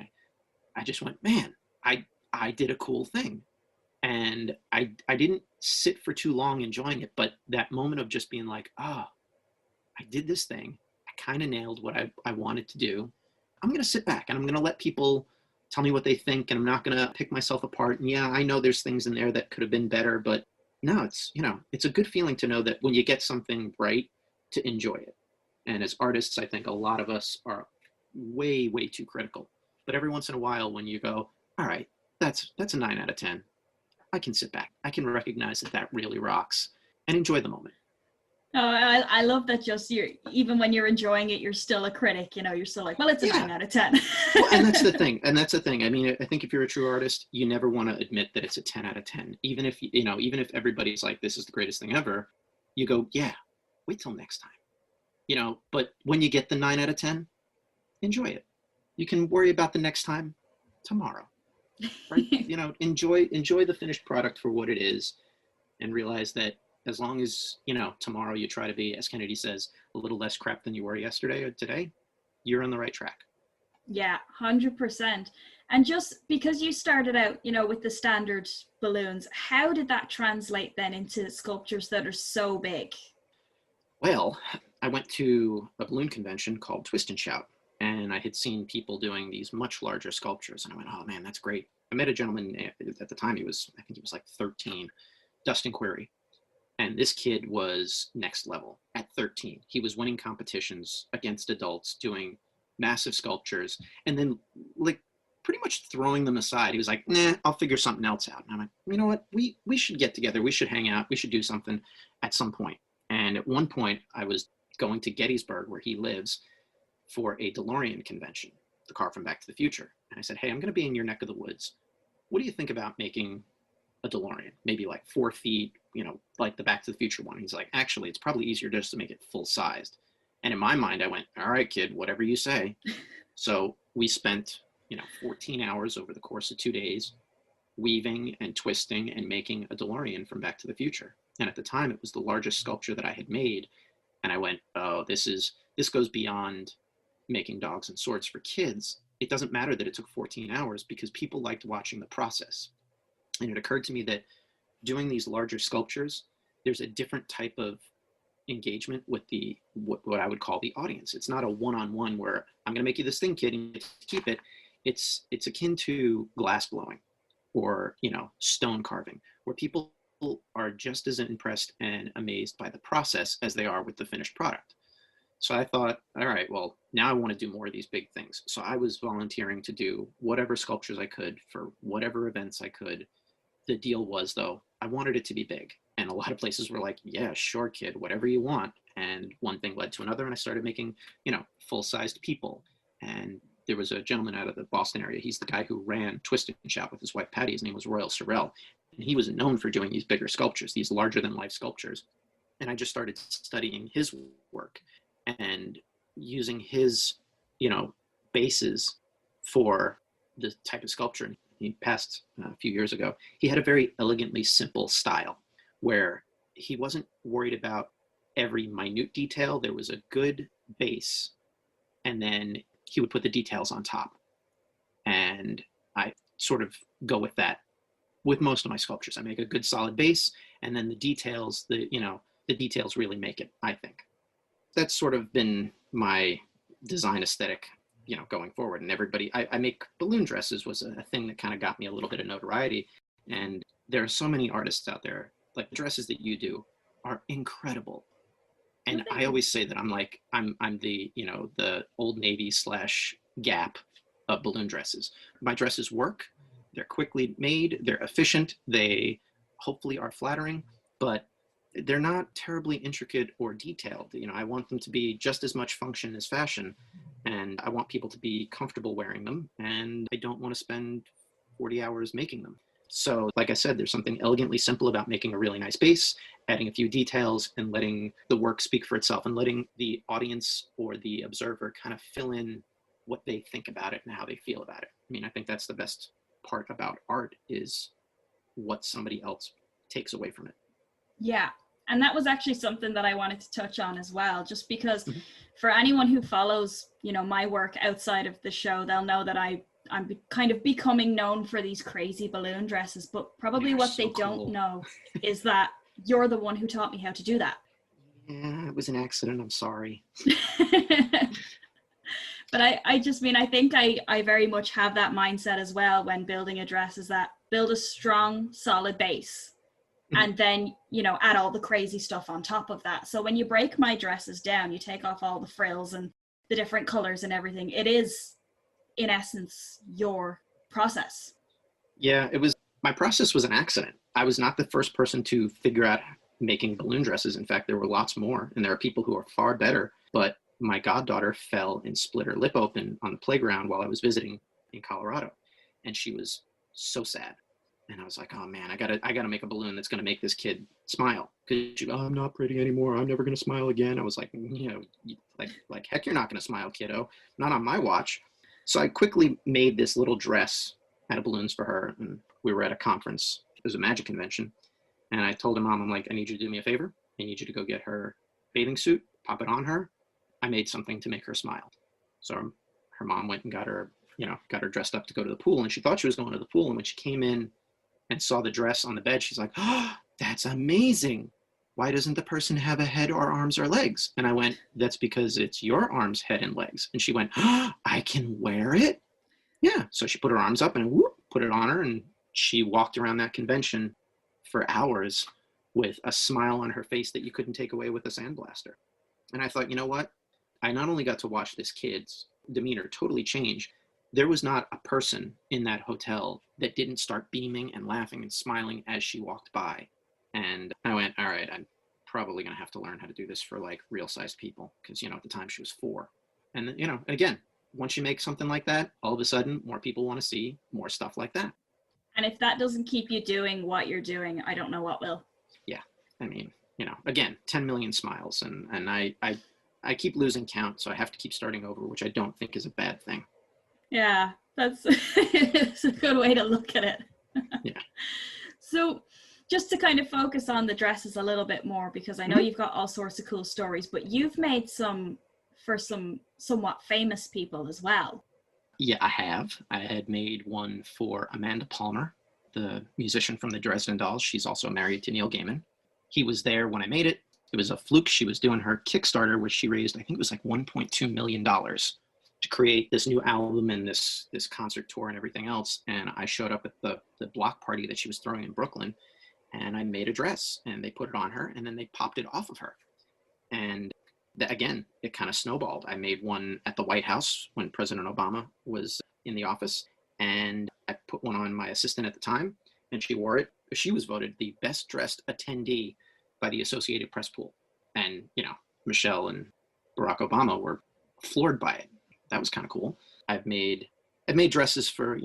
I just went, man, I did a cool thing. And I didn't sit for too long enjoying it, but that moment of just being like, I did this thing. I kind of nailed what I wanted to do. I'm going to sit back and I'm going to let people tell me what they think, and I'm not going to pick myself apart. And yeah, I know there's things in there that could have been better, but no, it's, you know, it's a good feeling to know that when you get something right, to enjoy it. And as artists, I think a lot of us are way, way too critical. But every once in a while when you go, all right, that's a 9 out of 10. I can sit back. I can recognize that really rocks and enjoy the moment. Oh, I love that. Just even when you're enjoying it, you're still a critic. You know, you're still like, well, it's a 9 out of 10. Well, and that's the thing. I mean, I think if you're a true artist, you never want to admit that it's a 10 out of 10. Even if even if everybody's like, this is the greatest thing ever, you go, yeah, wait till next time. You know, but when you get the 9 out of 10, enjoy it. You can worry about the next time tomorrow. Right? You know, enjoy the finished product for what it is, and realize that as long as, you know, tomorrow you try to be, as Kennedy says, a little less crap than you were yesterday or today, you're on the right track. Yeah, 100%. And just because you started out, you know, with the standard balloons, how did that translate then into sculptures that are so big? Well, I went to a balloon convention called Twist and Shout, and I had seen people doing these much larger sculptures, and I went, oh man, that's great. I met a gentleman at the time, I think he was like 13, Dustin Query. And this kid was next level at 13. He was winning competitions against adults, doing massive sculptures, and then like pretty much throwing them aside. He was like, nah, I'll figure something else out. And I'm like, you know what? We should get together. We should hang out. We should do something at some point. And at one point I was going to Gettysburg, where he lives, for a DeLorean convention, the car from Back to the Future. And I said, hey, I'm going to be in your neck of the woods. What do you think about making a DeLorean, maybe like 4 feet, you know, like the Back to the Future one? He's like, actually, it's probably easier just to make it full sized. And in my mind, I went, all right, kid, whatever you say. So we spent, 14 hours over the course of 2 days weaving and twisting and making a DeLorean from Back to the Future. And at the time, it was the largest sculpture that I had made. And I went, oh, this goes beyond making dogs and swords for kids. It doesn't matter that it took 14 hours because people liked watching the process. And it occurred to me that doing these larger sculptures, there's a different type of engagement with what I would call the audience. It's not a one-on-one where I'm going to make you this thing, kid, and you get to keep it. It's akin to glass blowing or, stone carving, where people are just as impressed and amazed by the process as they are with the finished product. So I thought, all right, well, now I want to do more of these big things. So I was volunteering to do whatever sculptures I could for whatever events I could. The deal was, though, I wanted it to be big. And And a lot of places were like, yeah, sure, kid, whatever you want. And one thing led to another, and I started making, full-sized people. And there was a gentleman out of the Boston area. He's the guy who ran Twist and Shout with his wife, Patty. His name was Royal Sorrell. And he was known for doing these bigger sculptures, these larger-than-life sculptures. And I just started studying his work and using his, bases for the type of sculpture. He passed a few years ago. He had a very elegantly simple style where he wasn't worried about every minute detail. There was a good base, and then he would put the details on top. And I sort of go with that with most of my sculptures. I make a good solid base, and then the details, the details really make it, I think. That's sort of been my design aesthetic, going forward. And everybody, I make balloon dresses was a thing that kind of got me a little bit of notoriety. And there are so many artists out there, like the dresses that you do are incredible. And I always say that I'm the, the Old Navy / Gap of balloon dresses. My dresses work. They're quickly made. They're efficient. They hopefully are flattering, but they're not terribly intricate or detailed. I want them to be just as much function as fashion, and I want people to be comfortable wearing them, and I don't want to spend 40 hours making them. So like I said, there's something elegantly simple about making a really nice base, adding a few details, and letting the work speak for itself, and letting the audience or the observer kind of fill in what they think about it and how they feel about it. I mean, I think that's the best part about art, is what somebody else takes away from it. Yeah. And that was actually something that I wanted to touch on as well, just because for anyone who follows, my work outside of the show, they'll know that I'm kind of becoming known for these crazy balloon dresses, but probably what they don't know is that you're the one who taught me how to do that. Yeah, it was an accident. I'm sorry. But I think I very much have that mindset as well when building a dress, is that build a strong, solid base. And then, add all the crazy stuff on top of that. So when you break my dresses down, you take off all the frills and the different colors and everything. It is, in essence, your process. Yeah, my process was an accident. I was not the first person to figure out making balloon dresses. In fact, there were lots more, and there are people who are far better. But my goddaughter fell and split her lip open on the playground while I was visiting in Colorado. And she was so sad. And I was like, oh man, I gotta make a balloon that's gonna make this kid smile. Cause she, I'm not pretty anymore. I'm never gonna smile again. I was like, like heck, you're not gonna smile, kiddo. Not on my watch. So I quickly made this little dress out of balloons for her. And we were at a conference. It was a magic convention. And I told her mom, I'm like, I need you to do me a favor. I need you to go get her bathing suit, pop it on her. I made something to make her smile. So her mom went and got her dressed up to go to the pool. And she thought she was going to the pool. And when she came in and saw the dress on the bed, she's like, oh, that's amazing. Why doesn't the person have a head or arms or legs? And I went, that's because it's your arms, head, and legs. And she went, oh, I can wear it? Yeah. So she put her arms up and whoop, put it on her. And she walked around that convention for hours with a smile on her face that you couldn't take away with a sandblaster. And I thought, you know what? I not only got to watch this kid's demeanor totally change, there was not a person in that hotel that didn't start beaming and laughing and smiling as she walked by. And I went, all right, I'm probably going to have to learn how to do this for like real sized people. Cause at the time she was 4. And again, once you make something like that, all of a sudden more people want to see more stuff like that. And if that doesn't keep you doing what you're doing, I don't know what will. Yeah. I mean, again, 10 million smiles and I keep losing count. So I have to keep starting over, which I don't think is a bad thing. Yeah, it's a good way to look at it. Yeah. So just to kind of focus on the dresses a little bit more, because I know you've got all sorts of cool stories, but you've made some for some somewhat famous people as well. Yeah, I have. I had made one for Amanda Palmer, the musician from the Dresden Dolls. She's also married to Neil Gaiman. He was there when I made it. It was a fluke. She was doing her Kickstarter, which she raised, I think it was like $1.2 million. To create this new album and this concert tour and everything else. And I showed up at the block party that she was throwing in Brooklyn, and I made a dress and they put it on her and then they popped it off of her. And again, it kind of snowballed. I made one at the White House when President Obama was in the office, and I put one on my assistant at the time, and she wore it she was voted the best dressed attendee by the Associated Press pool. And, Michelle and Barack Obama were floored by it. That was kind of cool. I've made dresses for,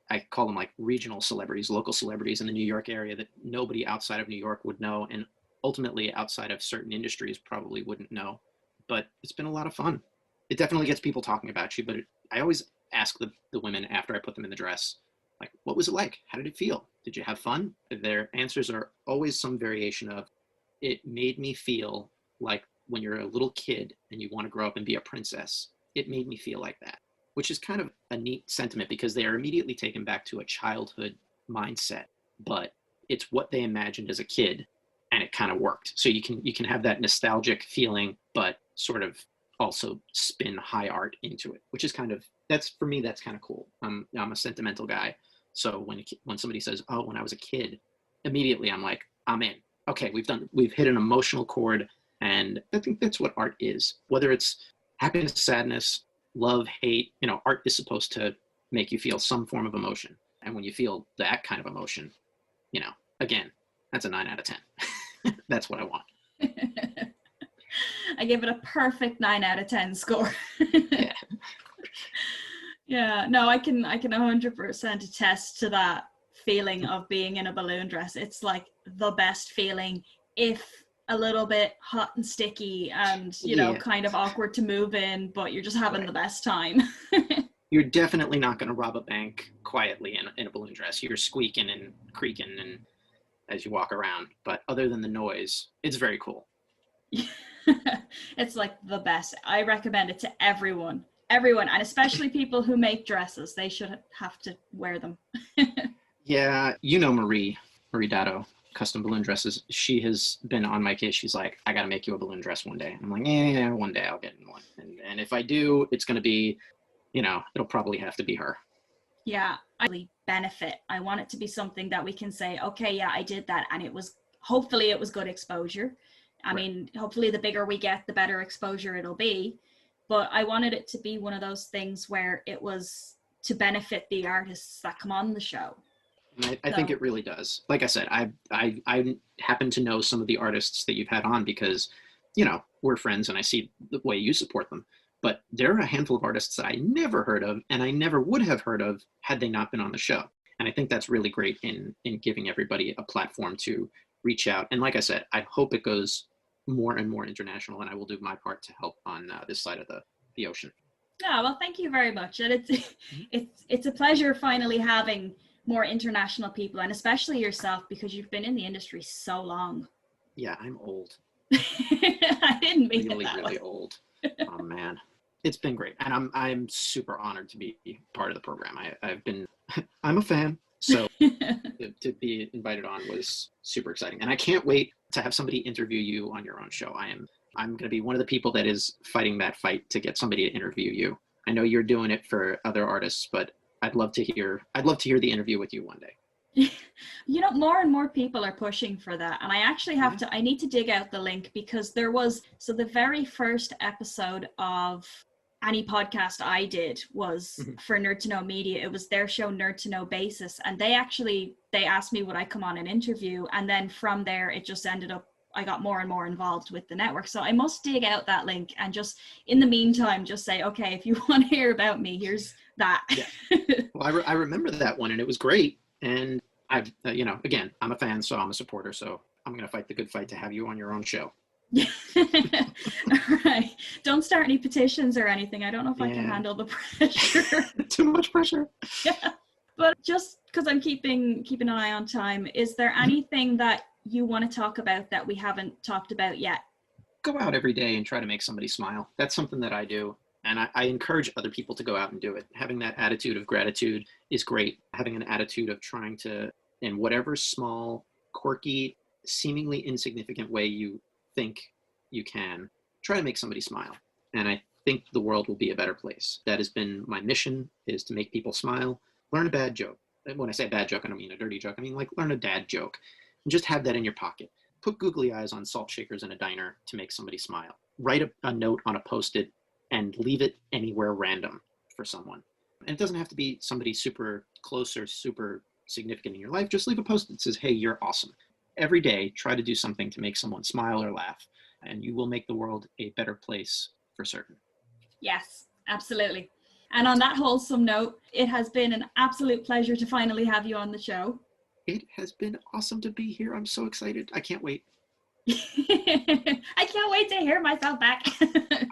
I call them like regional celebrities, local celebrities in the New York area that nobody outside of New York would know, and ultimately outside of certain industries probably wouldn't know. But it's been a lot of fun. It definitely gets people talking about you, but I always ask the women after I put them in the dress, like, what was it like? How did it feel? Did you have fun? Their answers are always some variation of, it made me feel like when you're a little kid and you want to grow up and be a princess. It made me feel like that, which is kind of a neat sentiment because they are immediately taken back to a childhood mindset, but it's what they imagined as a kid, and it kind of worked. So you can have that nostalgic feeling, but sort of also spin high art into it, which is that's kind of cool. I'm a sentimental guy. So when somebody says, oh, when I was a kid, immediately I'm like, I'm in. Okay, we've hit an emotional chord, and I think that's what art is. Whether it's happiness, sadness, love, hate, art is supposed to make you feel some form of emotion. And when you feel that kind of emotion, again, that's a 9 out of 10. That's what I want. I give it a perfect 9 out of 10 score. Yeah. Yeah, no, I can 100% attest to that feeling of being in a balloon dress. It's like the best feeling, if a little bit hot and sticky and, kind of awkward to move in, but you're just having the best time. You're definitely not going to rob a bank quietly in a balloon dress. You're squeaking and creaking and as you walk around. But other than the noise, it's very cool. It's like the best. I recommend it to everyone, and especially people who make dresses. They should have to wear them. Yeah, Marie Dotto, Custom Balloon Dresses. She has been on my case. She's like, I got to make you a balloon dress one day. I'm like, yeah, one day I'll get in one. And if I do, it's going to be, it'll probably have to be her. Yeah, I really benefit. I want it to be something that we can say, okay, yeah, I did that. And hopefully it was good exposure. I mean, hopefully the bigger we get, the better exposure it'll be. But I wanted it to be one of those things where it was to benefit the artists that come on the show. I think it really does. Like I said, I happen to know some of the artists that you've had on because, we're friends and I see the way you support them. But there are a handful of artists that I never heard of, and I never would have heard of had they not been on the show. And I think that's really great in giving everybody a platform to reach out. And like I said, I hope it goes more and more international, and I will do my part to help on this side of the ocean. Yeah, well, thank you very much. And it's a pleasure finally having more international people, and especially yourself, because you've been in the industry so long. Yeah, I'm old. I didn't mean really, it that really way. old. Oh man, it's been great, and I'm super honored to be part of the program. I'm a fan, so to be invited on was super exciting, and I can't wait to have somebody interview you on your own show. I'm going to be one of the people that is fighting that fight to get somebody to interview you. I know you're doing it for other artists, but I'd love to hear the interview with you one day. More and more people are pushing for that. And I actually I need to dig out the link because the very first episode of any podcast I did was for Nerd to Know Media. It was their show, Nerd to Know Basis. And they asked me would I come on an interview. And then from there, it just ended up, I got more and more involved with the network. So I must dig out that link and just, in the meantime, just say, okay, if you want to hear about me, here's that. Yeah. Well, I remember that one and it was great. And I've, again, I'm a fan, so I'm a supporter. So I'm going to fight the good fight to have you on your own show. All right. Don't start any petitions or anything. I don't know if I can handle the pressure. Too much pressure. Yeah. But just because I'm keeping an eye on time, is there anything that you want to talk about that we haven't talked about yet? Go out every day and try to make somebody smile. That's something that I do. And I encourage other people to go out and do it. Having that attitude of gratitude is great. Having an attitude of trying to, in whatever small, quirky, seemingly insignificant way you think you can, try to make somebody smile. And I think the world will be a better place. That has been my mission, is to make people smile. Learn a bad joke. When I say bad joke, I don't mean a dirty joke. I mean, like, learn a dad joke. And just have that in your pocket. Put googly eyes on salt shakers in a diner to make somebody smile. Write a note on a Post-it and leave it anywhere random for someone. And it doesn't have to be somebody super close or super significant in your life, just leave a post that says, hey, you're awesome. Every day, try to do something to make someone smile or laugh, and you will make the world a better place for certain. Yes, absolutely. And on that wholesome note, it has been an absolute pleasure to finally have you on the show. It has been awesome to be here. I'm so excited. I can't wait. I can't wait to hear myself back.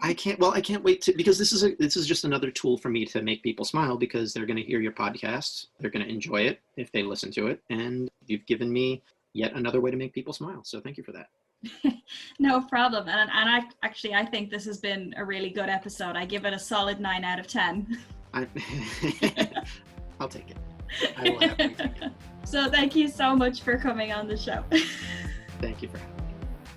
I can't wait to, because this is just another tool for me to make people smile, because they're going to hear your podcast. They're going to enjoy it if they listen to it. And you've given me yet another way to make people smile. So thank you for that. No problem. And I think this has been a really good episode. I give it a solid 9 out of 10. I'll take it. I will happily take it. So thank you so much for coming on the show. Thank you for having me.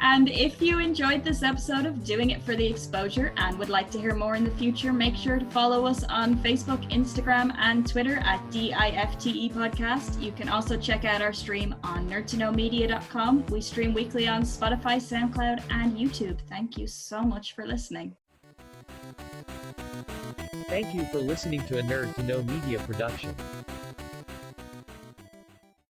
And if you enjoyed this episode of Doing It for the Exposure and would like to hear more in the future, make sure to follow us on Facebook, Instagram, and Twitter at DIFTE Podcast. You can also check out our stream on nerdtoknowmedia.com. We stream weekly on Spotify, SoundCloud, and YouTube. Thank you so much for listening. Thank you for listening to a Nerd to Know Media production.